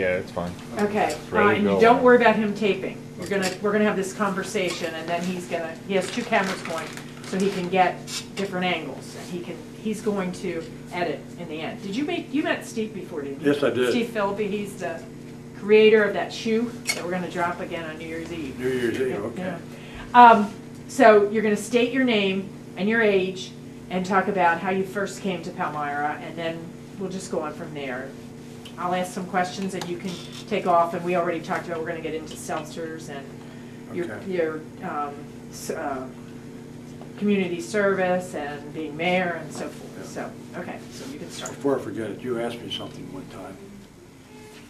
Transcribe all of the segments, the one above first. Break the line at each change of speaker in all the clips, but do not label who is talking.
Yeah, it's fine.
Okay,
Ready to
and
go.
don't worry about him taping. We're gonna have this conversation, and then he has two cameras going, so he can get different angles, and he's going to edit in the end. You met Steve before, didn't you?
Yes, I did.
Steve Philippi, he's the creator of that shoe that we're gonna drop again on New Year's Eve.
New Year's Eve, okay.
Yeah. So you're gonna state your name and your age, and talk about how you first came to Palmyra, and then we'll just go on from there. I'll ask some questions and you can take off, and we already talked about, we're gonna get into seltzers and your community service and being mayor and so forth.
Yeah.
So, okay, so you can start.
Before I forget it, you asked me something one time.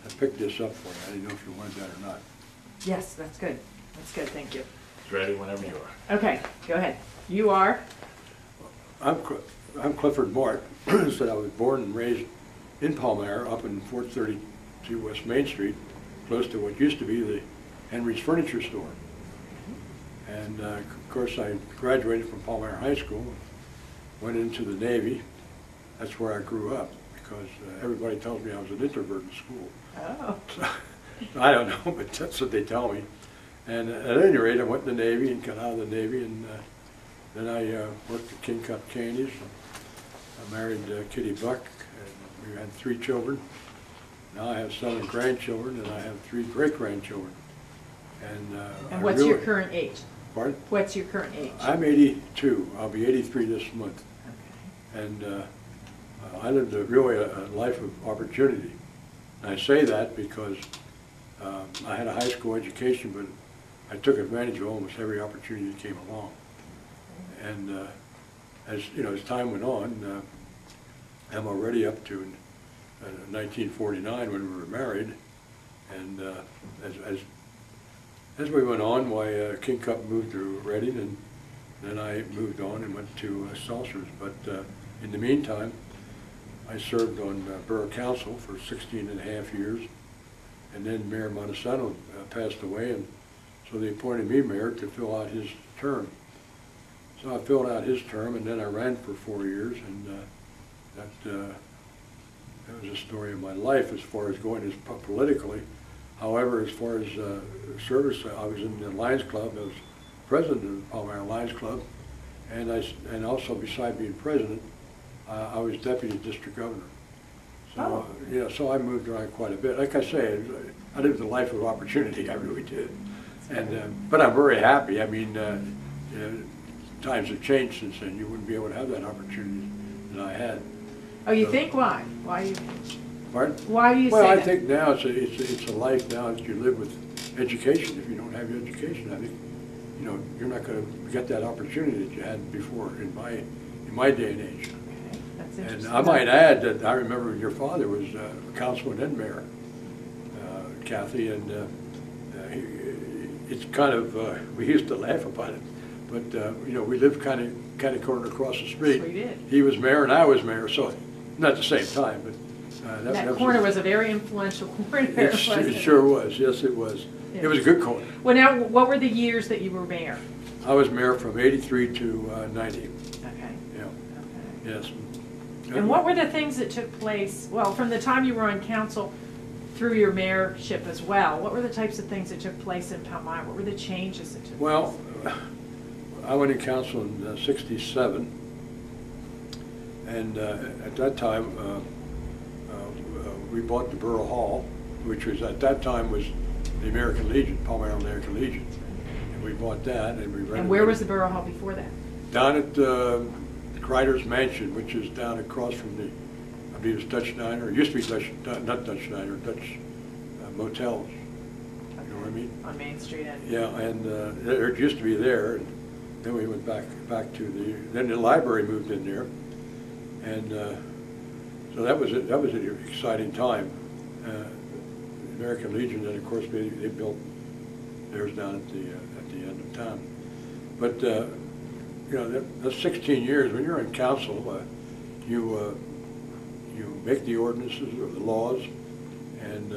I picked this up for you. I didn't know if you wanted that or not.
Yes, that's good. That's good, thank you.
It's ready whenever you are.
Okay, go ahead. You are?
I'm Clifford Mart. Said I was born and raised in Palmyra, up in 432 West Main Street, close to what used to be the Henry's Furniture Store. And of course, I graduated from Palmyra High School, went into the Navy. That's where I grew up, because everybody tells me I was an introvert in school.
Oh.
So, I don't know, but that's what they tell me. And at any rate, I went in the Navy and got out of the Navy, and then I worked at King Cup Candies. I married Kitty Buck, and we had 3 children. Now I have 7 grandchildren, and I have 3 great-grandchildren. And
What's your current age?
Pardon?
What's your current age?
I'm 82. I'll be 83 this month.
Okay.
And I lived really a life of opportunity. And I say that because I had a high school education, but I took advantage of almost every opportunity that came along. And as you know, as time went on, I'm already up to 1949 when we were married, and as we went on, why King Cup moved to Reading, and then I moved on and went to Seltzers. But in the meantime, I served on Borough Council for 16.5 years, and then Mayor Montesano passed away, and so they appointed me mayor to fill out his term. So I filled out his term, and then I ran for 4 years, and that was the story of my life as far as going as politically. However, as far as service, I was in the Lions Club. I was president of the Palmyra Lions Club, and also beside being president, I was deputy district governor. So yeah, so I moved around quite a bit. Like I say, I lived a life of opportunity. I really did, and but I'm very happy. I mean, times have changed since then. You wouldn't be able to have that opportunity that I had.
Oh, you think why? Why you?
Pardon?
Why do you say that?
Well, I think now it's a life now that you live with education. If you don't have your education, I think you're not going to get that opportunity that you had before in my day and age.
Okay, that's
And
interesting.
I might add that I remember your father was councilman and mayor, Kathy, and it's kind of we used to laugh about it, but we lived kind of corner across the street.
We did.
He was mayor and I was mayor, so not at the same time, but.
That corner was a very influential corner.
It sure was. Yes, it was.
Yeah.
It was a good corner.
Well, now, what were the years that you were mayor?
I was mayor from 83 to 90.
Okay.
Yeah.
Okay.
Yes.
And what were the things that took place, well, from the time you were on council through your mayorship as well, what were the types of things that took place in Palmyra? What were the changes that took
Well,
place?
I went in council in '67, and at that time, we bought the Borough Hall, which was at that time was the American Legion, Palmyra American Legion. And we bought that, and we renovated.
And where was the Borough Hall before that?
Down at Kreider's Mansion, which is down across from the, I believe it's Dutch Diner. It used to be Dutch, not Dutch Diner, Dutch Motels. You know what I mean?
On Main Street.
Yeah, and it used to be there. And then we went back to then the library moved in there, and so that was it. That was an exciting time. The American Legion, and of course they built theirs down at the end of town. But that's 16 years. When you're in council, you make the ordinances or the laws, and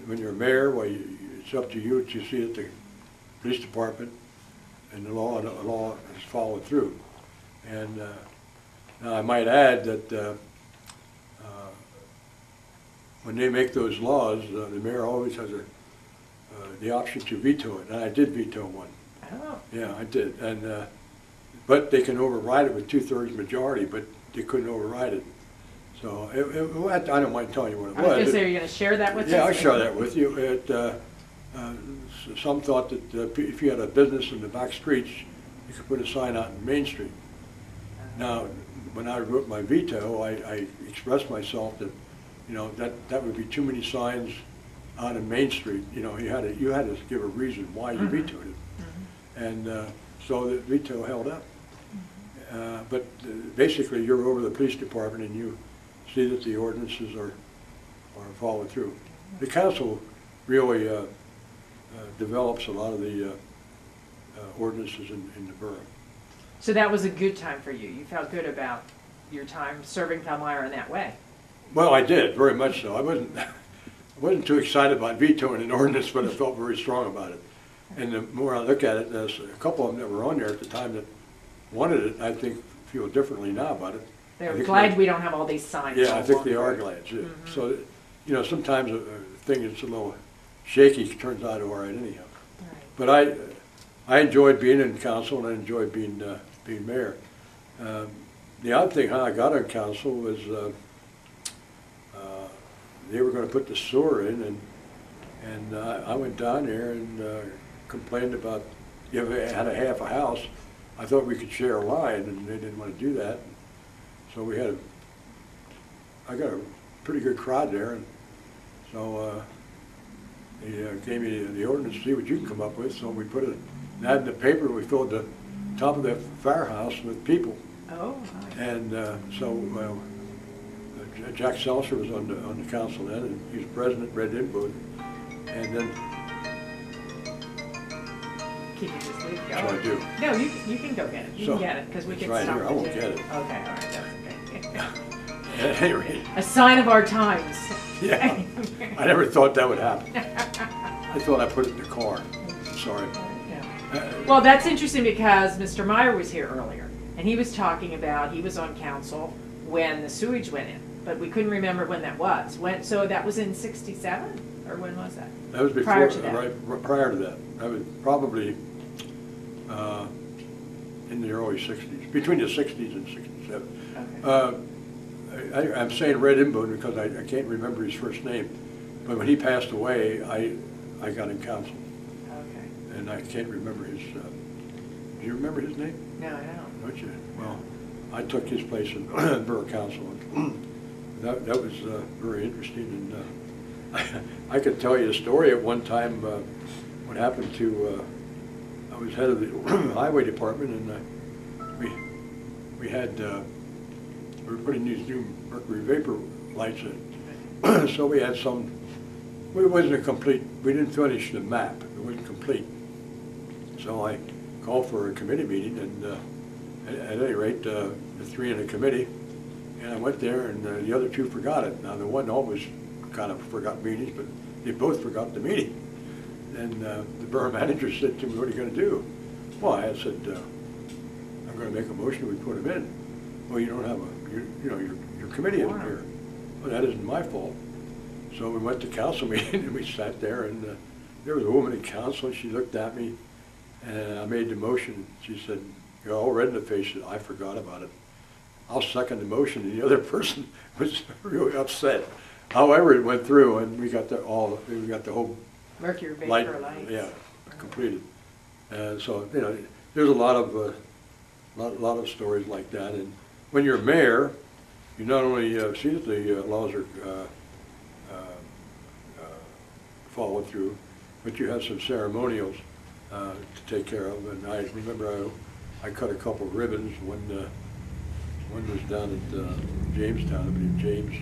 when you're mayor, well, it's up to you to see that the police department and the law is followed through. And now I might add that when they make those laws, the mayor always has the option to veto it, and I did veto one.
Oh.
Yeah, I did, and but they can override it with 2/3 majority, but they couldn't override it. So I don't mind telling you what it was.
I was going to say, are you going to share that with us?
Yeah, I'll share that with you. Some thought that if you had a business in the back streets, you could put a sign out in Main Street. Now, when I wrote my veto, I expressed myself that, you know, that would be too many signs out in Main Street. You know, you had to give a reason why you vetoed it, and so the veto held up. But basically, you're over the police department and you see that the ordinances are followed through. The council really develops a lot of the ordinances in the borough.
So that was a good time for you. You felt good about your time serving Palmyra in that way.
Well, I did, very much so. I wasn't too excited about vetoing an ordinance, but I felt very strong about it. And the more I look at it, there's a couple of them that were on there at the time that wanted it, I think feel differently now about it.
They're glad we don't have all these signs.
Yeah, I think they are glad. So, you know, sometimes a thing that's a little shaky turns out all right anyhow.
Right.
But I enjoyed being in council and I enjoyed being mayor. The odd thing how I got on council was they were going to put the sewer in, and I went down there and complained about if I had a half a house. I thought we could share a line, and they didn't want to do that. So I got a pretty good crowd there, and so they gave me the ordinance to see what you can come up with. So we put an ad in the paper. We filled the top of the firehouse with people.
Oh.
And so Jack Seltzer was on the council then, and he was president, Red Inwood, and then.
Keep it just leave going.
So I do.
No, you can go get it. You can get it because we can
right
stop
here.
the
I won't
tape.
get it.
Okay, all right, that's okay.
At any rate.
A sign of our times.
Yeah, I never thought that would happen. I thought I put it in the car. Sorry.
Yeah. Well, that's interesting because Mr. Meyer was here earlier, and he was talking about he was on council when the sewage went in, but we couldn't remember when that was. So that was in '67, or when was that?
That was before,
prior to that.
Right, prior to that. That was probably in the early '60s, between the '60s and '67.
Okay.
I'm saying Red Inwood because I can't remember his first name, but when he passed away, I got in council.
Okay.
And I can't remember his, do you remember his name?
No, I don't.
Don't you? Well, I took his place in borough council. That was very interesting, and I could tell you a story at one time. What happened to? I was head of the highway department, and we had we were putting these new mercury vapor lights in, so we had some. It wasn't a complete. We didn't finish the map. It wasn't complete. So I called for a committee meeting, and at any rate, the three in the committee, and I went there, and the other two forgot it. Now the one always kind of forgot meetings, but they both forgot the meeting. And the borough manager said to me, "What are you going to do?" Well, I said, "I'm going to make a motion. We put them in." Well, you don't have your committee isn't here. Well, that isn't my fault. So we went to council meeting and we sat there, and there was a woman in council, and she looked at me, and I made the motion. She said, "You're all red in the face." She said, "I forgot about it." I'll second the motion, and the other person was really upset. However, it went through, and we got the whole
mercury vapor lights.
Yeah, completed. So there's a lot of stories like that. And when you're mayor, you not only see that the laws are followed through, but you have some ceremonials to take care of. And I remember I cut a couple of ribbons. One was down at Jamestown, I believe. James.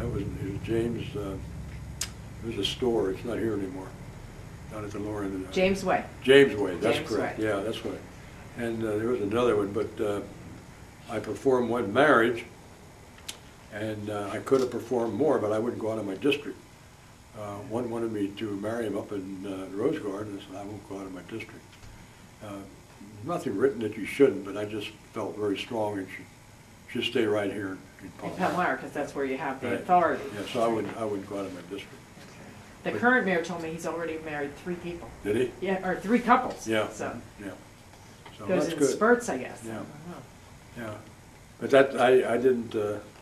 It was James. It was a store. It's not here anymore. Down at the lower end of the
James Way.
James Way. That's
James
correct.
Way.
Yeah, that's right. And there was another one, but I performed one marriage, and I could have performed more, but I wouldn't go out of my district. One wanted me to marry him up in the Rose Garden, and I said, "I won't go out of my district." Nothing written that you shouldn't, but I just felt very strong and should stay right here in
In
Palmyra.
Palmyra, because that's where you have the
Right.
authority.
Yeah, so I wouldn't go out of my district.
The
But-
current mayor told me he's already married 3 people.
Did he?
Yeah, or 3 couples.
Yeah,
So,
yeah. So
goes
that's
in
good.
spurts, I guess.
Yeah.
I don't know.
Yeah, but that, I didn't,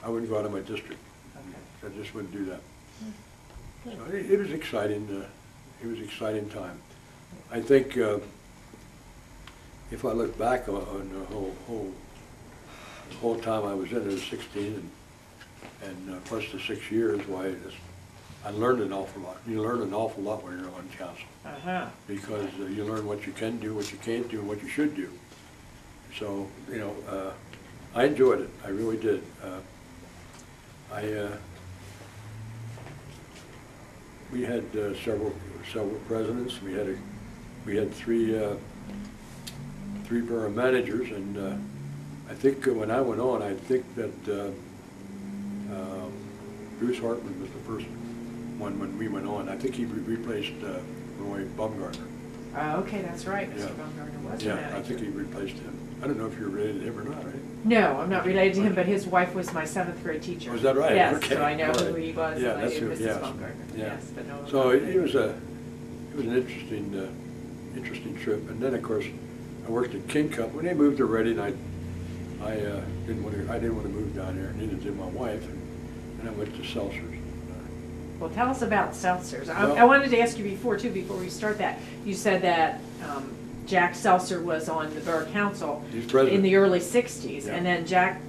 I wouldn't go out of my district.
Okay.
I just wouldn't do that.
Good.
So it was exciting, it was an exciting time. I think, if I look back on the whole time I was in it, 16, and plus the 6 years, why, I learned an awful lot. You learn an awful lot when you're on council,
Uh-huh.
because you learn what you can do, what you can't do, and what you should do. So, you know, I enjoyed it, I really did. We had several presidents. We had three borough managers, and I think when I went on, I think that Bruce Hartman was the first one when we went on. I think he replaced Roy Baumgartner.
Okay, that's right.
Yeah.
Mr. Baumgartner was a
Yeah,
manager.
I think he replaced him. I don't know if you're related to him or not, right?
No, I'm not related to him, but his wife was my 7th grade teacher.
Was that right?
Yes,
Okay,
so I know
all
who
right.
he was,
Yeah,
and I
that's
knew
who-
Mrs.
yeah,
Baumgartner.
yeah.
Yes, but no.
So it was an interesting trip. And then, of course, I worked at King Cup. When they moved to Reading, I didn't want to move down there, neither did my wife. And I went to Seltzer's.
Well, tell us about Seltzer's.
Well-
I wanted to ask you before we start that. You said that Jack Seltzer was on the borough council
He's president.
in the early 60s,
Yeah.
and then Jack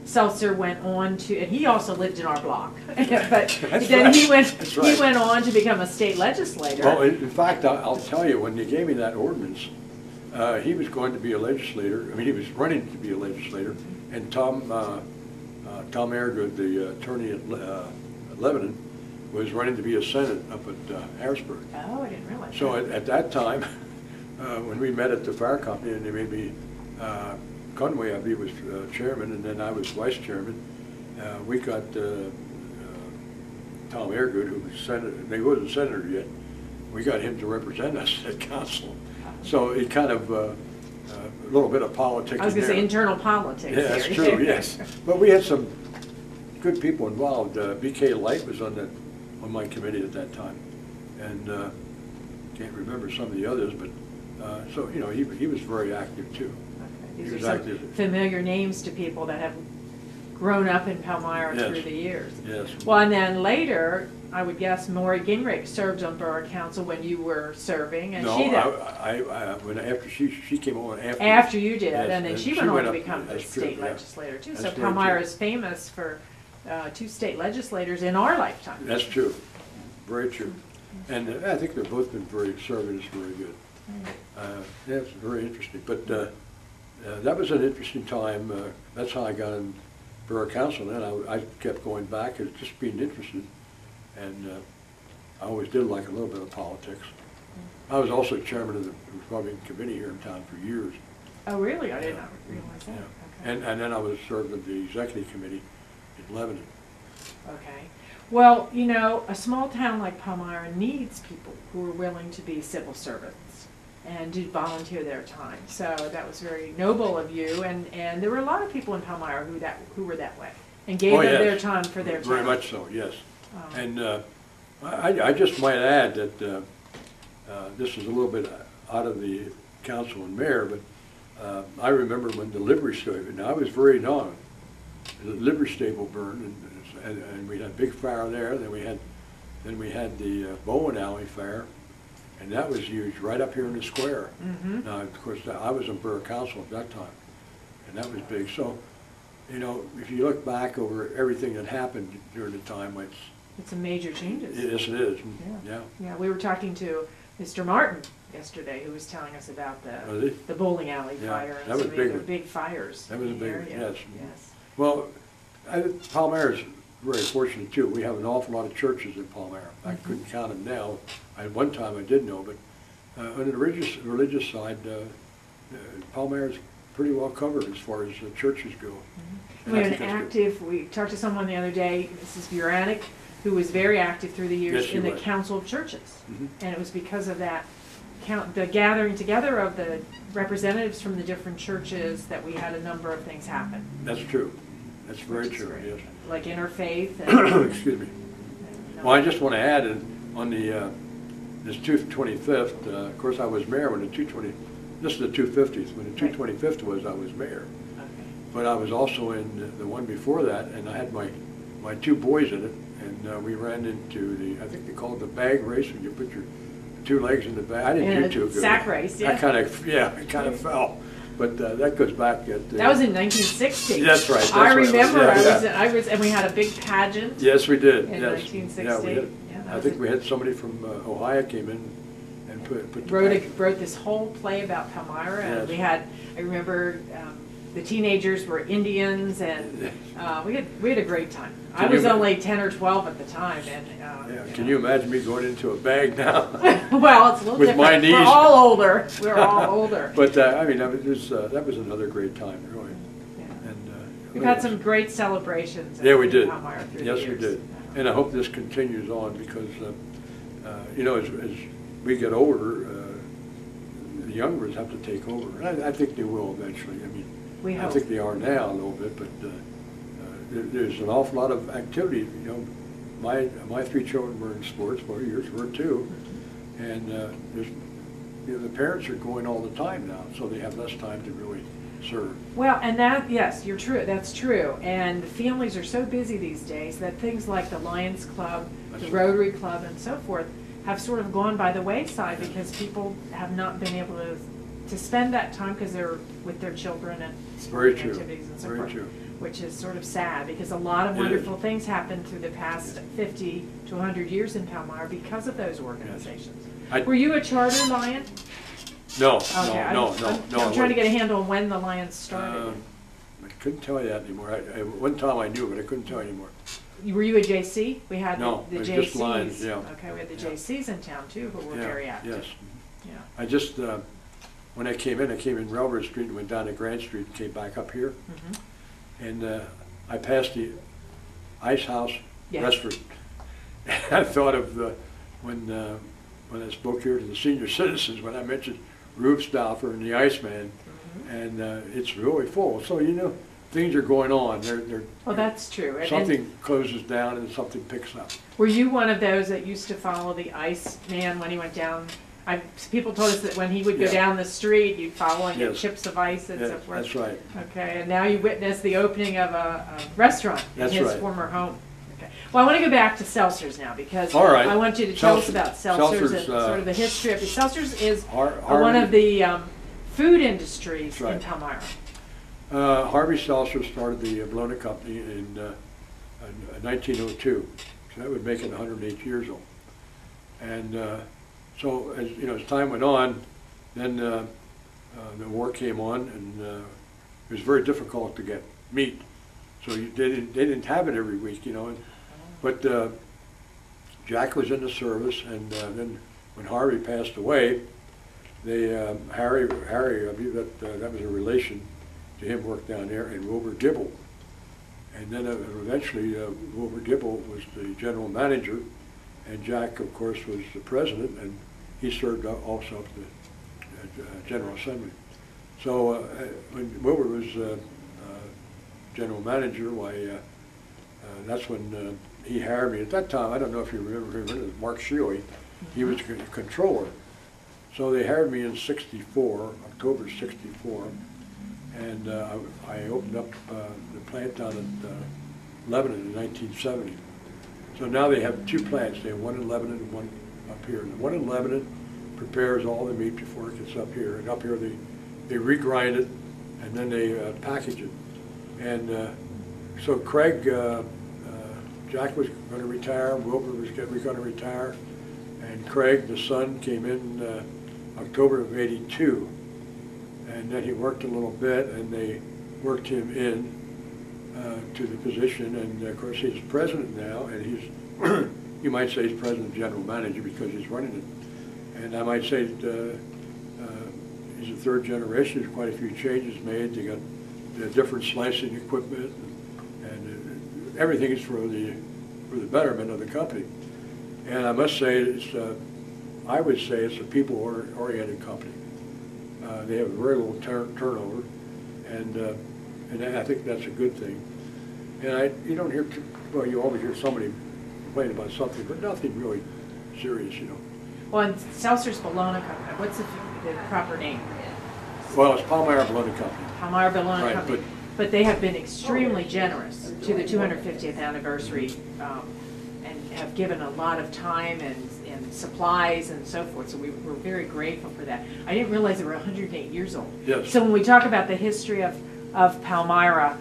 Seltzer went on to, and he also lived in our block, but
That's
then
right.
he
That's right.
went on to become a state legislator.
Well, in fact, I'll tell you, when they gave me that ordinance, he was going to be a legislator. I mean, he was running to be a legislator, and Tom Airgood, the attorney at Lebanon, was running to be a senate up at Harrisburg.
Oh, I didn't realize
So
that.
at that time, when we met at the fire company, and they made me, Conway, I believe, was chairman, and then I was vice chairman, we got Tom Airgood, who was senator, he wasn't senator yet, we got him to represent us at council. So it kind of, a little bit of politics.
I was going to say internal politics.
Yeah, that's
here.
true, yes. But we had some good people involved. B.K. Light was on my committee at that time. And can't remember some of the others, but, so, you know, he was very active too.
Okay.
He
These
was
are some
active.
familiar names to people that have grown up in Palmyra
Yes.
through the years.
Yes.
Well, and then later, I would guess Maury Gingrich served on borough council when you were serving, and
No,
she then,
after she came on after.
after you did,
Yes,
and then she went on to
up-
become the
that's true,
state
yeah.
legislator too.
That's
So
very
Palmyra
true.
is famous for 2 state legislators in our lifetime.
That's true, very true. And I think they've both been very service, very good. Yeah, it's very interesting. But that was an interesting time. That's how I got in borough council. Then I kept going back as just being interested. And I always did like a little bit of politics. I was also chairman of the Republican Committee here in town for years.
Oh, really? I did
Yeah.
not realize that.
Yeah.
Okay.
And then I was served in the executive committee in Lebanon.
Okay. Well, you know, a small town like Palmyra needs people who are willing to be civil servants and to volunteer their time. So that was very noble of you, and there were a lot of people in Palmyra who were that way and gave
Oh,
them
yes.
their time for their town.
Very much so, yes.
Um,
And I just might add that this is a little bit out of the council and mayor, but I remember when the livery stable, now I was very young, the livery stable burned, and we had a big fire there. Then we had the Bowen Alley fire, and that was huge, right up here in the square.
Mhm.
Now, of course, I was in borough council at that time, and that was big. So, you know, if you look back over everything that happened during the time,
It's a major changes.
yes, it is.
Yeah.
Yeah.
Yeah, we were talking to Mr. Martin yesterday, who was telling us about
Was he?
the bowling alley
Yeah,
fire
that
and
was
some of
a
the
big
other
one.
big fires
That was
in
a
the
big
area.
one, yes.
Yes.
Well, Palmyra's very fortunate too. We have an awful lot of churches in Palmyra. I couldn't count them now. At one time I did know, but on the religious side, Palmyra's pretty well covered as far as churches go. And
We
I
have an
think that's good.
active, we talked to someone the other day, Mrs. Buranic, who was very active through the years
Yes, she
in the
was.
Council of Churches.
Mhm.
And it was because of that, the gathering together of the representatives from the different churches that we had a number of things happen.
That's true. That's very
which is
true,
great.
yes.
Like interfaith and.
Excuse me. Well, I just want to add on the this 225th. Of course, I was mayor when the 220. This is the 250th. When the 225th was, I was mayor.
Okay.
But I was also in the one before that, and I had my two boys in it, and we ran into I think they call it the bag race, when you put your two legs in the bag. I didn't do too good.
Sack race, yeah.
I kind of fell. But that goes back at.
That was in 1960.
That's right. That's
I
what it was.
remember.
Yeah,
I was, and we had a big pageant.
Yes, we did.
In
yes.
1960.
Yeah, we did.
Yeah, that
I
was
think
a-
we had somebody from Ohio came in and put the
wrote this whole play about Palmyra, and
Yes.
we had. I remember the teenagers were Indians, and we had a great time. I
Can you
was
ima-
only 10 or 12 at the time, and
Yeah, can you imagine me going into a bag now?
well, it's a little
With
different.
my
We're
knees.
all older. We're all older.
But I mean, that was another great time, really.
Yeah.
And
We've had some great celebrations.
Yeah, we
in
did.
Palmyra through the
Yes, we
years.
did. And I hope this continues on because, you know, as we get older, the youngers have to take over. And I think they will eventually. I mean,
We
I
hope.
think they are now a little bit, but there's an awful lot of activity. You know, my three children were in sports, well, yours were too, and there's, you know, the parents are going all the time now, so they have less time to really serve.
Well, and that, yes, you're true, that's true. And the families are so busy these days that things like the Lions Club, the
That's
Rotary Club, and so forth have sort of gone by the wayside because people have not been able to spend that time because they're with their children and
Very
sporting
true.
activities and so
Very
forth.
true.
Which is sort of sad because a lot of
It is.
wonderful things happened through the past 50 to 100 years in Palmyra because of those organizations. Were you a charter Lion?
No,
Okay,
no.
I'm trying to get a handle on when the Lions started.
I couldn't tell you that anymore. One time I knew, but I couldn't tell you anymore.
Were you a JC? We had
No,
the
it was
JCs.
just Lions, yeah.
Okay, we had the
Yeah.
JCs in town too, who were
Yeah,
very active.
Yes.
Yeah.
I just, when I came in Railroad Street and went down to Grant Street and came back up here.
Mhm.
And I passed the Ice House
Yeah.
restaurant. I thought of when I spoke here to the senior citizens, when I mentioned Rube Stauffer and the Iceman, and it's really full. So, you know, things are going on.
Well, that's true. And
Something closes down and something picks up.
were you one of those that used to follow the Ice Man when he went down? People told us that when he would go
Yeah.
down the street, you'd follow and get
Yes.
chips of ice and
Yeah,
so forth.
that's right.
Okay, and now you witness the opening of a restaurant in
That's
his
right.
former home. Okay. Well, I want to go back to Seltzers now because
All right.
I want you to tell us
Seltzer-
about Seltzers and
Seltzers,
sort of the history of it. Seltzers is
Harvey-
one of the food industries
That's right.
in Palmyra.
Harvey Seltzer started the Bologna Company in 1902, so that would make it 108 years old. And so, as you know, as time went on, then the war came on, and it was very difficult to get meat. So they didn't have it every week, you know. But Jack was in the service, and then when Harvey passed away, Harry, I believe that was a relation to him, worked down there, and Wilbur Dibble. And then eventually Wilbur Dibble was the general manager, and Jack, of course, was the president, and he served also up the General Assembly. So when Wilbur was general manager, that's when he hired me. At that time, I don't know if you remember him, it was Mark Shealy. He was controller. So they hired me in '64, October '64, and I opened up the plant down at Lebanon in 1970. So now they have two plants. They have one in Lebanon and one up here. And the one in Lebanon prepares all the meat before it gets up here. And up here they regrind it and then they package it. And so Craig, Jack was going to retire, Wilbur was going to retire, and Craig, the son, came in October of '82. And then he worked a little bit, and they worked him in to the position. And of course, he's president now, and he's, you might say he's president and general manager because he's running it. And I might say that, he's a third generation. There's quite a few changes made. They got different slicing equipment, and everything is for the betterment of the company. And I must say, I would say it's a people-oriented company. They have very little turnover, and I think that's a good thing. And you don't hear, well, you always hear somebody complain about something, but nothing really serious, you know.
Well, and Seltzer's Bologna Company, what's the proper name?
Well, it's Palmyra Bologna Company.
Palmyra Bologna
Right,
Company. But they have been extremely generous to the 250th anniversary and have given a lot of time and supplies and so forth. So we're very grateful for that. I didn't realize they were 108 years old.
Yes.
So when we talk about the history of Palmyra,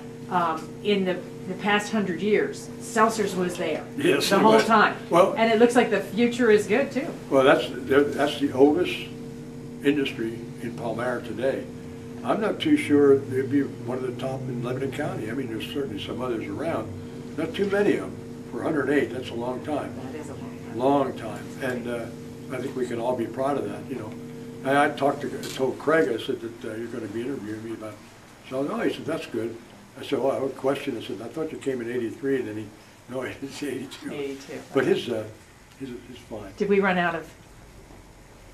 in the past 100 years, Seltzer's was there.
Yes,
the
it
whole
was.
time.
Well,
and it looks like the future is good too.
Well, that's the oldest industry in Palmyra today. I'm not too sure it'd be one of the top in Lebanon County. I mean, there's certainly some others around. Not too many of them. For 108, that's a long time.
That is a
Long time. And I think we can all be proud of that, you know. And I told Craig, I said that you're going to be interviewing me about, so no, he said, that's good. I said, well, I have a question. I said, I thought you came in 83, and then no, it's 82.
82.
But his fine.
Did we run out of?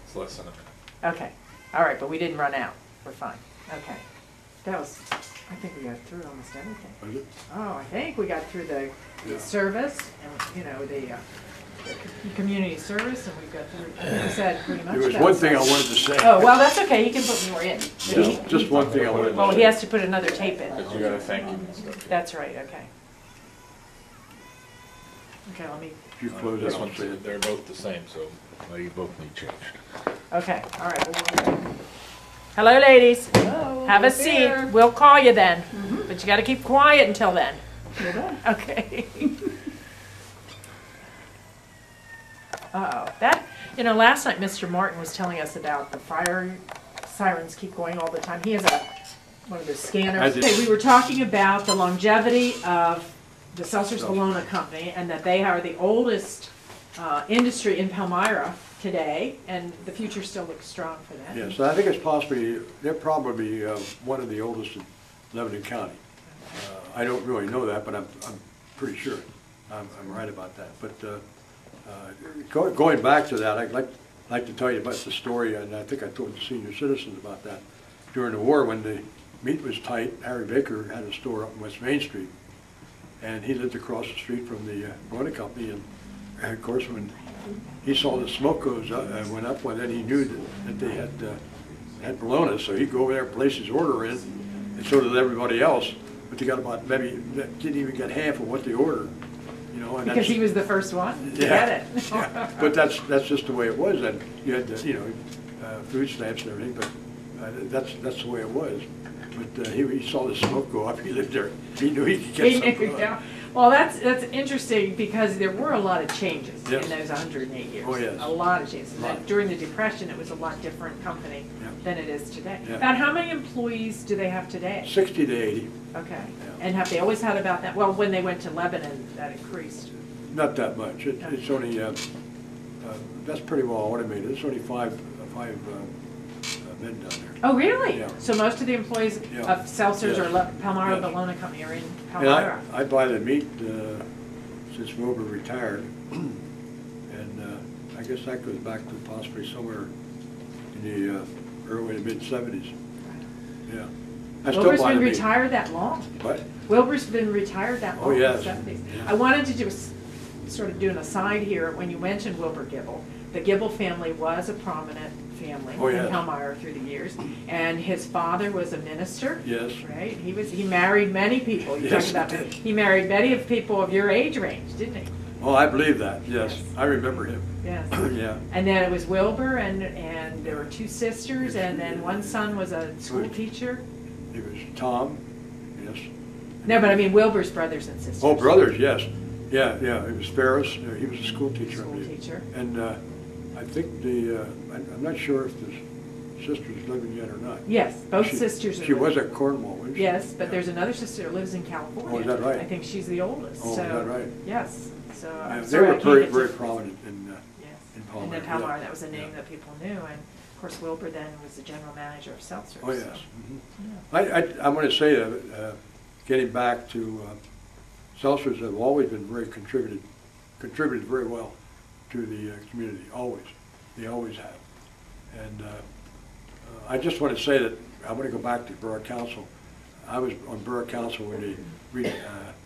It's less than a minute.
Okay. All right, but we didn't run out. We're fine. Okay. That was, I think we got through almost everything.
Was it?
Oh, I think we got through the
Yeah.
service and, you know, the community service, and we've got through, I think we said pretty much
There was
about
one thing I
that.
wanted to say.
Oh, well, that's okay. He can put more in.
Just one thing I wanted to say.
Well, he has to put another tape in.
Because you got to thank you and stuff.
That's right, okay. Okay, let me,
If you close
This
it, I'll
one's,
say it.
they're both the same, so you both need changed.
okay, all right. Hello, ladies.
Hello.
Have a
we're
seat.
here.
We'll call you then, but you gotta keep quiet until then.
We're done.
Okay. Uh-oh, that, you know, last night Mr. Martin was telling us about the fire sirens keep going all the time. He has one of the
I
scanners.
did.
Okay, we were talking about the longevity of the Seltzer's Bologna Company and that they are the oldest industry in Palmyra today, and the future still looks strong for that.
Yes, I think it's possibly, they're probably one of the oldest in Lebanon County. I don't really know that, but I'm pretty sure. I'm right about that. But going back to that, I'd like to tell you about the story, and I think I told the senior citizens about that. During the war, when the meat was tight, Harry Baker had a store up in West Main Street, and he lived across the street from the Bologna Company, and of course, when he saw the smoke went up, well, then he knew that they had bologna, so he'd go over there and place his order in, and so did everybody else. But they got about, maybe, didn't even get half of what they ordered, you know. And
Because he was the first one to
yeah,
get it.
yeah. But that's just the way it was. And you had the, you know, food stamps and everything, but that's the way it was. But he saw the smoke go up. He lived there. He knew he could get something.
Yeah. Well, that's interesting because there were a lot of changes
Yes.
in those 108 years.
Oh, yes.
A lot of changes.
A lot.
And during the Depression, it was a lot different company
Yeah.
than it is today.
Yeah.
About how many employees do they have today?
60 to 80.
Okay.
Yeah.
And have they always had about that? Well, when they went to Lebanon, that increased.
Not that much. It's only, that's pretty well automated. It's only five men down there.
Oh, really?
Yeah.
So most of the employees
Yeah.
of Seltzer's or
Yes.
Palmyra
Yes.
Bologna Company are in
And
Palmyra?
I buy the meat since Wilbur retired, and I guess that goes back to possibly somewhere in the early to mid-70s. Yeah. I still
Wilbur's
buy
been
the meat.
retired that long?
What?
Wilbur's been retired that long?
Oh, yes.
70s.
Yeah.
I wanted to just sort of do an aside here. When you mentioned Wilbur Gibble, the Gibble family was a prominent family
Oh,
in
yes.
Palmyra through the years, and his father was a minister.
Yes.
Right? He married many people. You
Yes,
talked
he
about
did.
he married many of people of your age range, didn't he?
Oh, I believe that, yes.
Yes.
I remember him.
Yes.
Yeah.
And then it was Wilbur, and there were two sisters, and then one son was a school
Right.
teacher.
He was Tom, yes.
No, but I mean Wilbur's brothers and sisters.
Oh, brothers, yes. Yeah, it was Ferris. He was a school teacher, I
School
believe.
teacher.
And I think I'm not sure if the sister's living yet or not.
Yes, both
She-
sisters are.
She was
living.
at Cornwall, wasn't she?
Yes, but
Yeah.
there's another sister who lives in California.
Oh, is that right?
I think she's the oldest.
Oh, is
so,
that right?
Yes. So
Yeah,
I'm
they
sorry I
were
can't
very,
get to-
very prominent in
Yes.
in
And
Palmyra.
then Palmyra,
yeah.
that was a name
Yeah.
that people knew, and of course Wilbur then was the general manager of Seltzer.
Oh, yes.
So,
Mhm.
yeah.
I want to say that getting back to seltzers have always been contributed very well to the community, always. They always have. And I just want to say that I want to go back to Borough Council. I was on Borough Council when they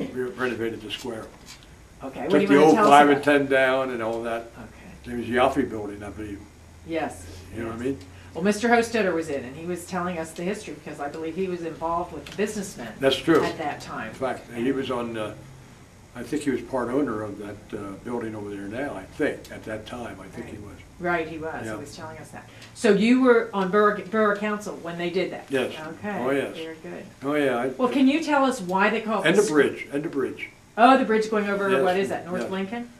renovated the square.
Okay, what do
Took
you
the
want
old
to tell us
5
about?
and 10 down and all that.
Okay,
It was the Yaffe building, I believe.
yes.
You know what I
yes.
mean?
Well, Mr. Hostetter was in, and he was telling us the history, because I believe he was involved with the businessmen.
That's true.
At that time.
In fact, he was on, I think he was part owner of that building over there now, I think, at that time, I think he was.
Right, he was,
Yeah.
he was telling us that. So you were on Borough Council when they did that?
Yes.
Okay.
Oh, yes.
Very good.
Oh, yeah.
Well, can you tell us why they call it?
And the bridge.
Oh, the bridge going over,
Yes,
what is that, North
yes.
Lincoln?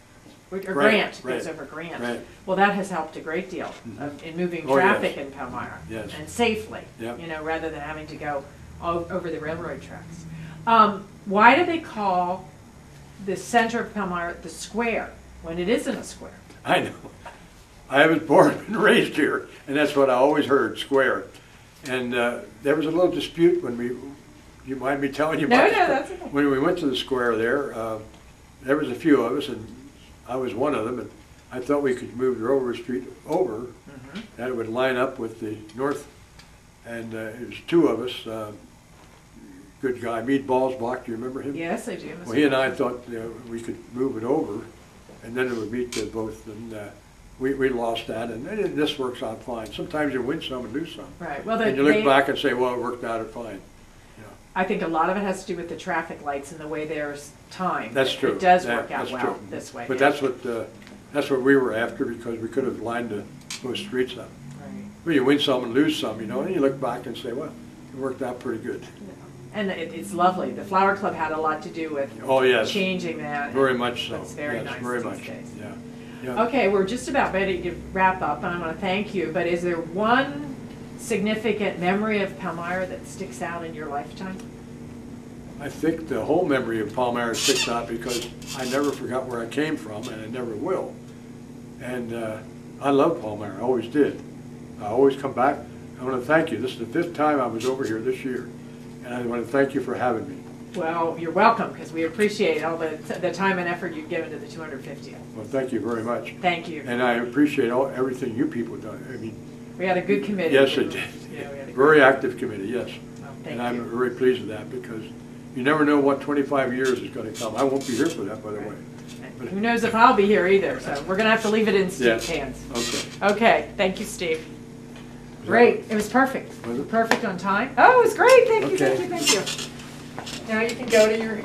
Or
Grant,
Grant, goes
right,
over Grant.
right.
Well, that has helped a great deal in moving
Oh, yes.
traffic in Palmyra.
Yes.
And safely,
Yep.
you know, rather than having to go over the railroad tracks. Why do they call the center of Palmyra the square when it isn't a square?
I know. I was born and raised here, and that's what I always heard, square. And there was a little dispute when you mind me telling you about
No,
the
no,
square?
that's okay.
When we went to the square there was a few of us, and I was one of them, and I thought we could move the railroad street over, and it would line up with the north, and it was two of us, good guy, Meade Ballsbach, do you remember him?
Yes, I do.
Well, he and I thought we could move it over, and then it would meet both, and we lost that, and this works out fine. Sometimes you win some and lose some.
Right, well,
And you look back and say, well, it worked out fine.
I think a lot of it has to do with the traffic lights and the way there's time.
That's true.
It does
Yeah,
work out
that's
well
true.
this way.
But
yeah.
that's what we were after, because we could have lined those streets up.
Right.
Well, you win some and lose some, and you look back and say, well, it worked out pretty good.
And it's lovely. The Flower Club had a lot to do with
Oh, yes.
changing that.
Very much so.
It's very
Yes,
nice
very
these
much.
days.
Yeah. Yeah.
Okay, we're just about ready to wrap up, and I want to thank you, but is there one significant memory of Palmyra that sticks out in your lifetime?
I think the whole memory of Palmyra sticks out because I never forgot where I came from, and I never will. And I love Palmyra, I always did. I always come back. I want to thank you. This is the 5th time I was over here this year, and I want to thank you for having me.
Well, you're welcome, because we appreciate all the time and effort you've given to the 250th.
Well, thank you very much.
Thank you.
And I appreciate everything you people done. I mean,
We had a good committee.
yes, it did.
Yeah, we had a
Very active committee, yes.
Well, thank
And I'm
you.
very pleased with that, because you never know what 25 years is going to come. I won't be here for that, by the way.
And who knows if I'll be here either, so we're going to have to leave it in Steve's
Yeah.
hands.
Okay.
Okay, thank you, Steve. Great, it was perfect.
Was it?
Perfect on time. Oh, it was great, thank you,
Okay.
thank you, thank you. Now you can go to your